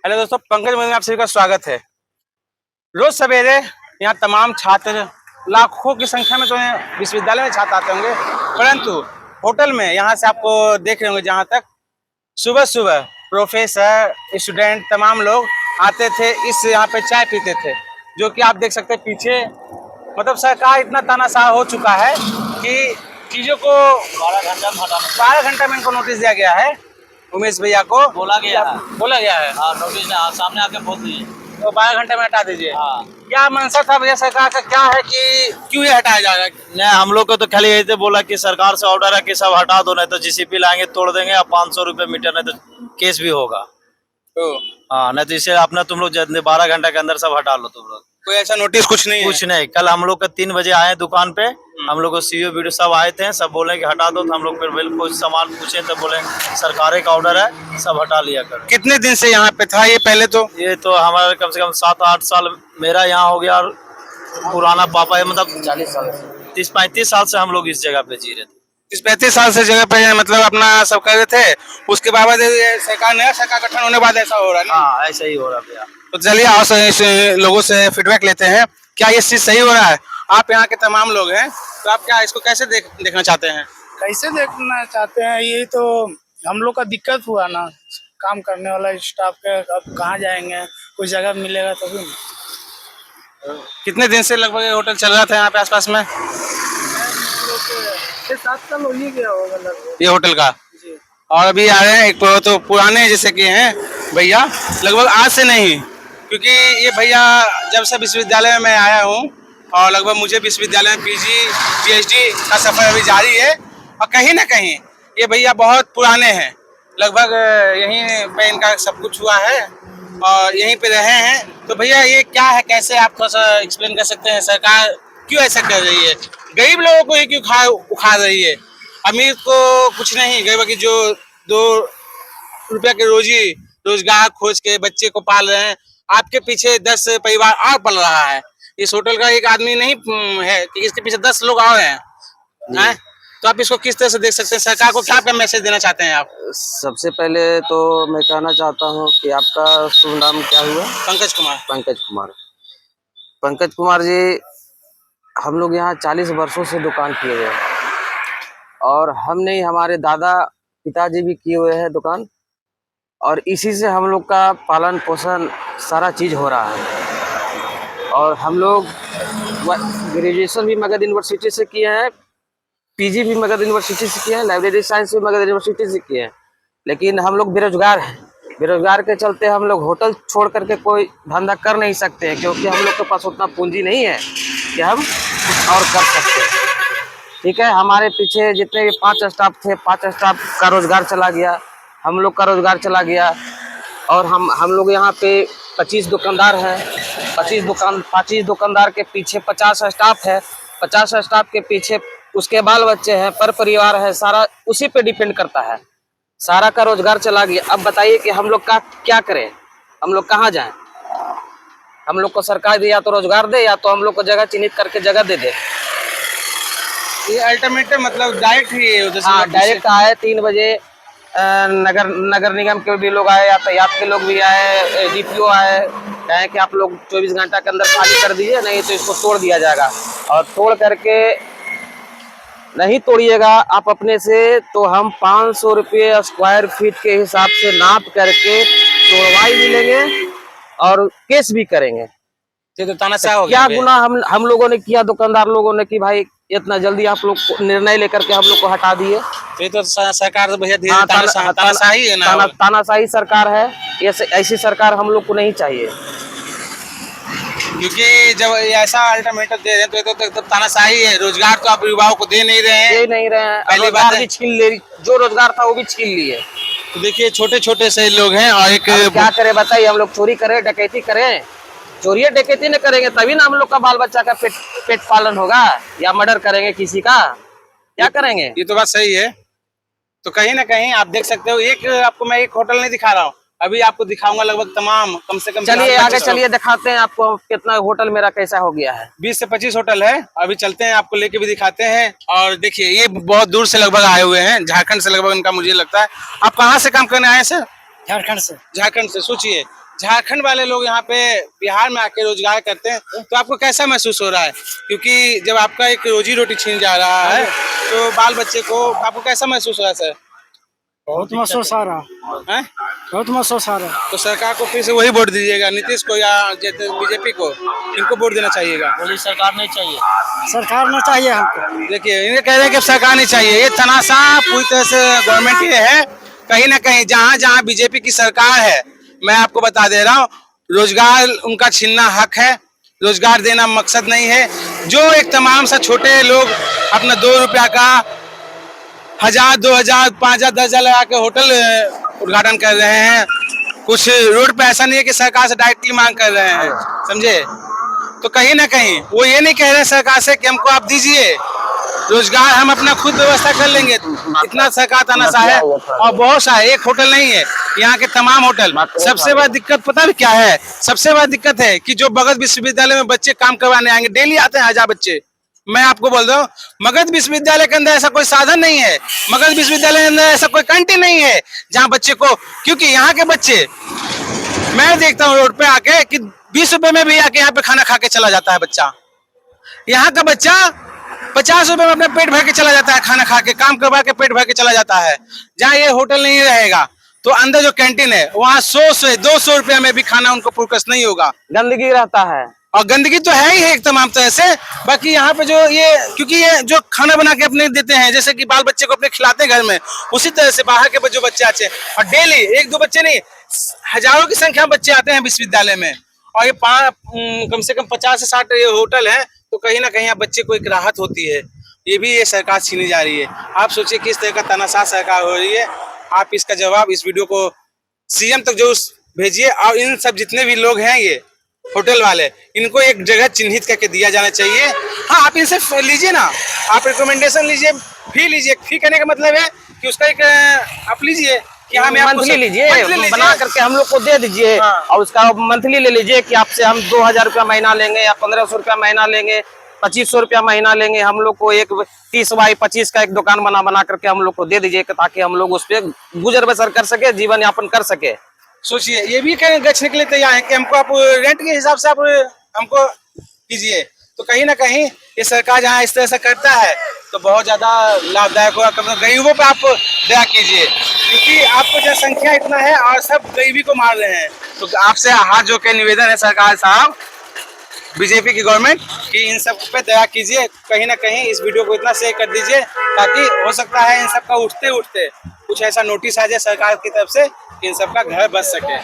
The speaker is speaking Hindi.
हेलो दोस्तों, पंकज में आप सभी का स्वागत है। रोज सवेरे यहाँ तमाम छात्र लाखों की संख्या में तो विश्वविद्यालय में छात्र आते होंगे, परंतु होटल में यहाँ से आपको देख रहे होंगे जहाँ तक सुबह सुबह प्रोफेसर स्टूडेंट तमाम लोग आते थे, इस यहाँ पे चाय पीते थे। जो कि आप देख सकते हैं पीछे, मतलब सरकार इतना तानाशाह हो चुका है कि चीजों को 12 घंटा में इनको नोटिस दिया गया है। उमेश भैया को बोला गया है हाँ, नोटिस ने सामने आके बोल दिए तो 12 घंटे में हटा दीजिए। हाँ। क्या मंशा था भैया सरकार का, क्या है कि क्यों ये हटाया जा रहा है? नहीं, हम लोग को तो खाली यही तो बोला कि सरकार से ऑर्डर है कि सब हटा दो, नहीं तो जीसीपी लाएंगे तोड़ देंगे, और 500 रुपये मीटर, नहीं तो केस भी होगा। तो हाँ, नहीं तो इसे अपना तुम लोग 12 घंटे के अंदर सब हटा लो तुम लोग। कोई ऐसा नोटिस कुछ नहीं कुछ नहीं। कल हम लोग का 3 बजे आए दुकान पे, हम लोग को सीईओ वीडियो सब आए थे, सब बोले कि हटा दो, तो हम लोग फिर बिल्कुल सामान पूछे तो बोले सरकार का ऑर्डर है, सब हटा लिया कर। कितने दिन से यहाँ पे था ये? पहले तो ये तो हमारा कम से कम 7-8 साल मेरा यहाँ हो गया, और पुराना पापा है, मतलब 40 साल 30-35 साल से हम लोग इस जगह पे जी रहे थे। 35 साल से जगह पे मतलब अपना सब कर रहे थे। उसके बाद सरकार, नया सरकार गठन होने के बाद ऐसा हो रहा है ना? हाँ, ऐसा ही हो रहा भैया। तो चलिए आओ लोगों से फीडबैक लेते हैं, क्या ये चीज सही हो रहा है? आप यहाँ के तमाम लोग हैं, तो आप क्या इसको कैसे देखना चाहते हैं? कैसे देखना चाहते हैं, यही तो हम लोग का दिक्कत हुआ ना, काम करने वाला स्टाफ के। अब कहाँ जाएंगे, कोई जगह मिलेगा तभी ना। कितने दिन से लगभग ये होटल चल रहा था यहाँ पे आसपास में? 6-7 साल हो ही गया होगा लगभग ये होटल का। जी। और अभी आ रहे हैं एक तो पुराने जैसे कि हैं भैया, लगभग आज से नहीं, क्योंकि ये भैया जब से विश्वविद्यालय में आया हूँ, और लगभग मुझे विश्वविद्यालय में पीजी पीएचडी का सफर अभी जारी है, और कहीं ना कहीं ये भैया बहुत पुराने हैं। लगभग यहीं पे इनका सब कुछ हुआ है और यहीं पे रहे हैं। तो भैया ये क्या है, कैसे आप थोड़ा सा एक्सप्लेन कर सकते हैं? सरकार क्यों ऐसा कर रही है? गरीब लोगों को ही क्यों उखाड़ रही है? अमीर को कुछ नहीं, गरीब की जो 2 रुपया के रोजगार खोज के बच्चे को पाल रहे हैं, आपके पीछे 10 परिवार और पल रहा है। इस होटल का एक आदमी नहीं है कि इसके पीछे 10 लोग और हैं। तो आप इसको किस तरह से देख सकते हैं? सरकार को क्या मैसेज देना चाहते हैं आप? सबसे पहले तो मैं कहना चाहता हूँ कि आपका शुभ नाम क्या हुआ? पंकज कुमार। पंकज कुमार जी, हम लोग यहाँ 40 वर्षों से दुकान किए हुए हैं, और हम नहीं, हमारे दादा पिताजी भी किए हुए हैं दुकान, और इसी से हम लोग का पालन पोषण सारा चीज़ हो रहा है। और हम लोग ग्रेजुएशन भी मगध यूनिवर्सिटी से किए हैं, पीजी भी मगध यूनिवर्सिटी से किए हैं, लाइब्रेरी साइंस भी मगध यूनिवर्सिटी से किए हैं, लेकिन हम लोग बेरोजगार हैं। बेरोजगार के चलते हम लोग होटल छोड़ करके कोई धंधा कर नहीं सकते हैं, क्योंकि हम लोग के पास उतना पूंजी नहीं है कि हम कुछ और कर सकते हैं। ठीक है, हमारे पीछे जितने भी 5 स्टाफ थे, 5 स्टाफ का रोजगार चला गया, हम लोग का रोजगार चला गया, और हम लोग यहाँ पे 25 दुकानदार हैं। 25 दुकानदार के पीछे 50 स्टाफ है, 50 स्टाफ के पीछे उसके बाल बच्चे हैं, पर परिवार है, सारा उसी पे डिपेंड करता है। सारा का रोजगार चला गया। अब बताइए कि हम लोग का क्या करें, हम लोग कहाँ जाएं? हम लोग को सरकार दे, या तो रोजगार दे, या तो हम लोग को जगह चिन्हित करके जगह दे दे। ये अल्टरनेटिव मतलब डायरेक्ट ही है? हाँ, डायरेक्ट आए 3 बजे। नगर निगम के भी लोग आए, यातायात के लोग भी आए, डीपीओ आए, कहें कि आप लोग 24 घंटा के अंदर खाली कर दीजिए, नहीं तो इसको तोड़ दिया जाएगा। और तोड़ करके नहीं तोड़िएगा आप अपने से, तो हम 500 रुपये स्क्वायर फीट के हिसाब से नाप करके तोड़वाई भी लेंगे और केस भी करेंगे। तो तानाशाह हो गया। क्या गुनाह हम लोगों ने किया, दुकानदार लोगों ने, कि भाई इतना जल्दी आप लोग निर्णय लेकर के हम लोग को हटा दिए? ये तो सरकार तो भैया तानाशाही है ना? तानाशाही सरकार है। ऐसी सरकार हम लोग को नहीं चाहिए, क्योंकि जब ऐसा अल्टरनेटिव दे रहे हैं तो तानाशाही है। रोजगार तो आप युवाओं को दे नहीं रहे हैं। पहली बात भी छीन ले, जो रोजगार था वो भी छीन लिए। तो देखिए छोटे छोटे से लोग हैं, और एक क्या करें बताइए? हम लोग चोरी करें, डकैती करें? चोरी डकैती न करेंगे तभी ना हम लोग का बाल बच्चा का पेट पालन होगा, या मर्डर करेंगे किसी का? क्या करेंगे? ये तो बात सही है। तो कहीं ना कहीं आप देख सकते हो, आपको मैं एक होटल नहीं दिखा रहा हूँ, अभी आपको दिखाऊंगा लगभग तमाम, कम से कम। चलिए आगे चलिए, दिखाते हैं आपको कितना होटल मेरा कैसा हो गया है। 20 से 25 होटल है। अभी चलते हैं, आपको लेके भी दिखाते हैं। और देखिए ये बहुत दूर से लगभग आए हुए हैं, झारखंड से लगभग इनका मुझे लगता है। आप कहाँ से काम करने आए सर? झारखंड से। झारखंड से। सोचिए झारखंड वाले लोग यहाँ पे बिहार में आके रोजगार करते हैं, तो आपको कैसा महसूस हो रहा है? क्योंकि जब आपका एक रोजी रोटी छीन जा रहा है तो बाल बच्चे को आपको कैसा महसूस हो रहा है सर? बहुत महसूस आ रहा, हैं? बहुत महसूस आ रहा। तो सरकार को फिर से वही वोट दीजिएगा, नीतीश को या बीजेपी को? इनको वोट देना चाहिएगा। बोली सरकार नहीं चाहिए, सरकार न चाहिए हमको। देखिए इन्हें कह रहे हैं कि अब सरकार नहीं चाहिए, ये तनाशाह पूरी तरह से गवर्नमेंट ये है। कहीं ना कहीं जहाँ जहाँ बीजेपी की सरकार है, मैं आपको बता दे रहा हूँ, रोजगार उनका छीनना हक है, रोजगार देना मकसद नहीं है। जो एक तमाम सा छोटे लोग अपना 2 रुपया का 1000, 2000, 5000, 10,000 लगा के होटल उद्घाटन कर रहे हैं, कुछ रोड पे ऐसा नहीं है कि सरकार से डायरेक्टली मांग कर रहे हैं, समझे? तो कहीं ना कहीं वो ये नहीं कह रहे हैं सरकार से कि हमको आप दीजिए रोजगार, हम अपना खुद व्यवस्था कर लेंगे। इतना सरकार तानाशाह है, और बहुत सा है, एक होटल नहीं है, यहाँ के तमाम होटल। सबसे बड़ा दिक्कत पता है क्या है? सबसे बड़ा दिक्कत है कि जो मगध विश्वविद्यालय में बच्चे काम करवाने आएंगे, डेली आते हैं 1000 बच्चे। मैं आपको बोल रहा हूँ, मगध विश्वविद्यालय के अंदर ऐसा कोई साधन नहीं है, मगध विश्वविद्यालय के अंदर ऐसा कोई कैंटीन नहीं है जहाँ बच्चे को, क्योंकि यहाँ के बच्चे, मैं देखता हूँ रोड पे आके कि 20 रुपए में भी आके यहाँ पे खाना खा के चला जाता है बच्चा। यहाँ का बच्चा 50 रुपए में अपना पेट भर के चला जाता है, खाना खा के, काम करवा के पेट भर के चला जाता है। जहाँ ये होटल नहीं रहेगा तो अंदर जो कैंटीन है वहाँ 100 से 200 रुपया में भी खाना उनको पुरकस नहीं होगा, गंदगी रहता है। और गंदगी तो है ही है एक तमाम तरह से। बाकी यहाँ पे जो ये, क्योंकि ये जो खाना बना के अपने देते हैं, जैसे कि बाल बच्चे को अपने खिलाते हैं घर में, उसी तरह से बाहर के जो बच्चे आते हैं, और डेली 1-2 बच्चे नहीं, हजारों की संख्या में बच्चे आते हैं विश्वविद्यालय में, और ये कम से कम 50 से 60 ये होटल है, तो कहीं ना कहीं बच्चे को एक राहत होती है। ये भी ये सरकार छीनी जा रही है। आप सोचिए किस तरह का तानाशाह सरकार हो रही है। आप इसका जवाब, इस वीडियो को सीएम तक जरूर भेजिए, और इन सब जितने भी लोग हैं ये होटल वाले, इनको एक जगह चिन्हित करके दिया जाना चाहिए। हाँ, आप इनसे लीजिए ना, आप रिकमेंडेशन लीजिए, फी लीजिए। फी करने का मतलब है कि उसका एक आप लीजिए कि हाँ, मंथली लीजिए, बना करके हम लोग को दे दीजिए, और उसका मंथली ले लीजिए कि आपसे हम 2000 रुपया महीना लेंगे, या 1500 रुपया महीना लेंगे, 2500 रुपया महीना लेंगे। हम लोग को एक 30 बाई 25 का एक दुकान बना करके हम लोग को दे दीजिए, ताकि हम लोग उस पर गुजर बसर कर सके, जीवन यापन कर सके। सोचिए, ये भी कहीं गच्छने के लिए तैयार है कि हमको आप रेंट के हिसाब से आप हमको कीजिए। तो कहीं ना कहीं ये सरकार जहाँ इस तरह से करता है तो बहुत ज्यादा लाभदायक होगा। गरीबों पे आप दया कीजिए, क्योंकि आपको जनसंख्या इतना है और सब गरीबी को मार रहे हैं। तो आपसे हाथ जोड़ के निवेदन है सरकार साहब, बीजेपी की गवर्नमेंट, कि इन सब पे दया कीजिए। कहीं ना कहीं इस वीडियो को इतना शेयर कर दीजिए, ताकि हो सकता है इन सब का उठते उठते कुछ ऐसा नोटिस आ जाए सरकार की तरफ से कि इन सब का घर बच सके।